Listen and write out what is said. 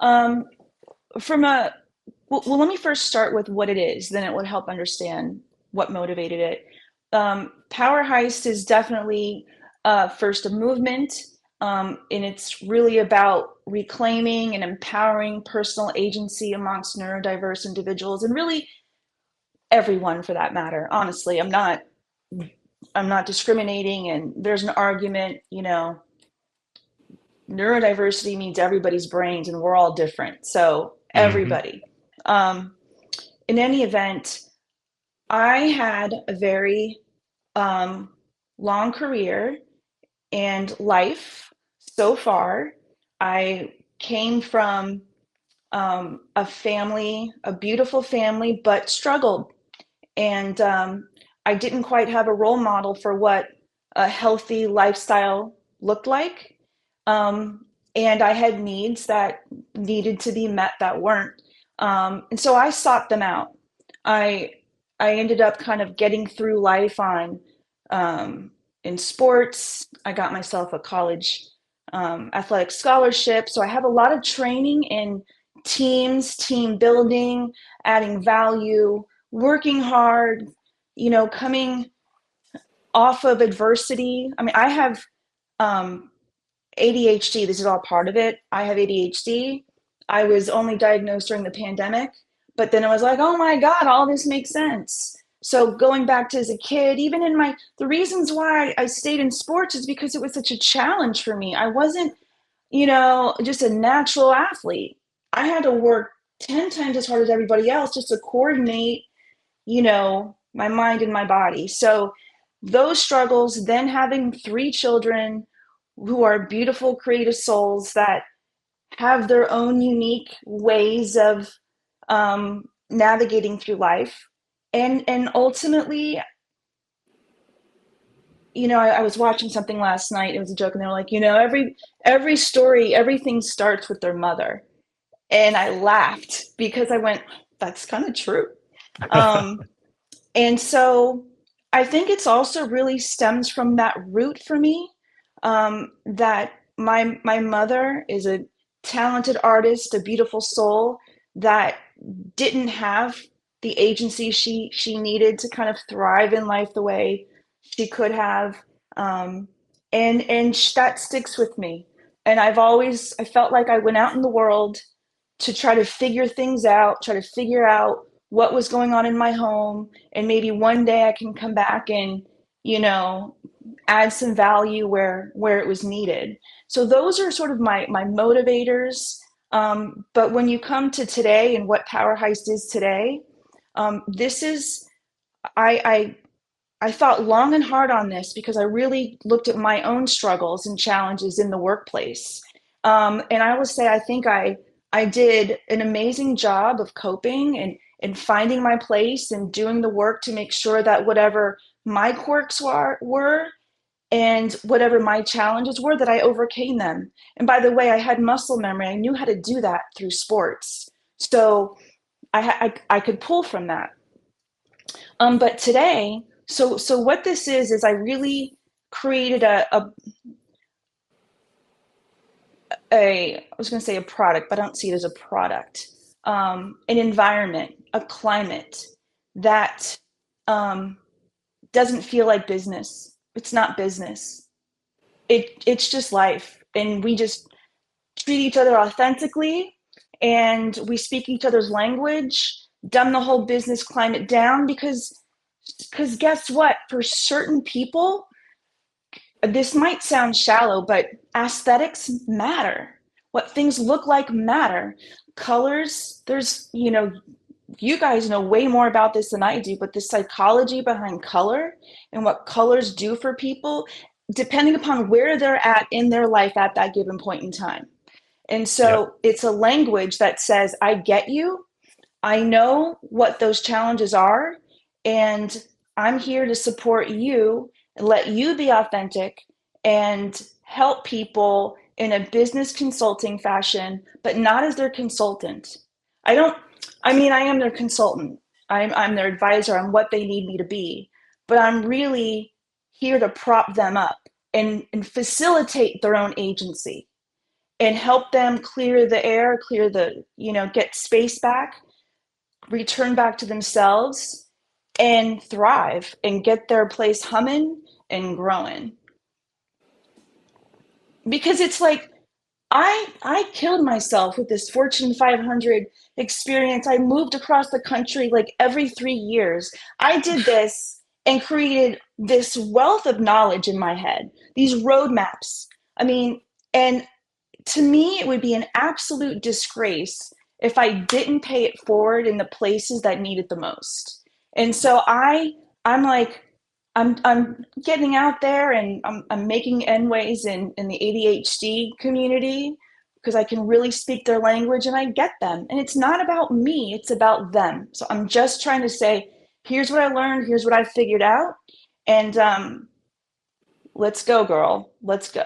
Um, from a let me first start with what it is, then it would help understand what motivated it. Power Heist is definitely first a movement, and it's really about reclaiming and empowering personal agency amongst neurodiverse individuals, and really everyone for that matter. Honestly, I'm not discriminating, and there's an argument, neurodiversity means everybody's brains and we're all different. So Hmm. everybody. Um, in any event, I had a very um, long career and life so far. I came from a family, a beautiful family, but struggled. And I didn't quite have a role model for what a healthy lifestyle looked like. Um, and I had needs that needed to be met that weren't. And so I sought them out. I I ended up kind of getting through life on um, in sports. I got myself a college athletic scholarship, so I have a lot of training in teams, team building, adding value, working hard, coming off of adversity. I mean, I have um, ADHD. This is all part of it. I have ADHD. I was only diagnosed during the pandemic, but then I was like, oh my God, all this makes sense. So going back to as a kid, even in the reasons why I stayed in sports is because it was such a challenge for me. I wasn't, just a natural athlete. I had to work 10 times as hard as everybody else just to coordinate, my mind and my body. So those struggles, then having three children who are beautiful, creative souls that have their own unique ways of navigating through life. And ultimately, I was watching something last night. It was a joke, and they were like, every story, everything starts with their mother. And I laughed because I went, that's kind of true. Um, And so I think it's also really stems from that root for me, that my mother is a talented artist, a beautiful soul that didn't have the agency she needed to kind of thrive in life the way she could have, um, and that sticks with me. And I felt like I went out in the world to try to figure things out, try to figure out what was going on in my home, and maybe one day I can come back and, you know, add some value where it was needed. So those are sort of my motivators. But when you come to today and what Power Heist is today, this is I I thought long and hard on this because I really looked at my own struggles and challenges in the workplace. And I will say, I think I did an amazing job of coping and finding my place and doing the work to make sure that whatever my quirks were and whatever my challenges were, that I overcame them. And by the way, I had muscle memory. I knew how to do that through sports. So I could pull from that. But today, so what this is I really created I was going to say a product, but I don't see it as a product. An environment, a climate that um, doesn't feel like business. It's not business. It's just life, and we just treat each other authentically, and we speak each other's language. Dumb the whole business climate down because guess what? For certain people, this might sound shallow, but aesthetics matter. What things look like matter. Colors, you guys know way more about this than I do, but the psychology behind color and what colors do for people, depending upon where they're at in their life at that given point in time. And Yep. so it's a language that says, I get you. I know what those challenges are, and I'm here to support you and let you be authentic and help people in a business consulting fashion, but not as their consultant. I don't, I mean, I am their consultant. I'm their advisor on what they need me to be, but I'm really here to prop them up and facilitate their own agency. and help them clear the air, clear the, get space back, return back to themselves, and thrive and get their place humming and growing. Because it's like, I killed myself with this Fortune 500 experience. I moved across the country like every 3 years. I did this and created this wealth of knowledge in my head, these roadmaps. I mean, and to me, it would be an absolute disgrace if I didn't pay it forward in the places that need it the most. And so I'm like, I'm getting out there and I'm making endways in the ADHD community because I can really speak their language and I get them. And it's not about me, it's about them. So I'm just trying to say, here's what I learned, here's what I figured out, and let's go, girl, let's go.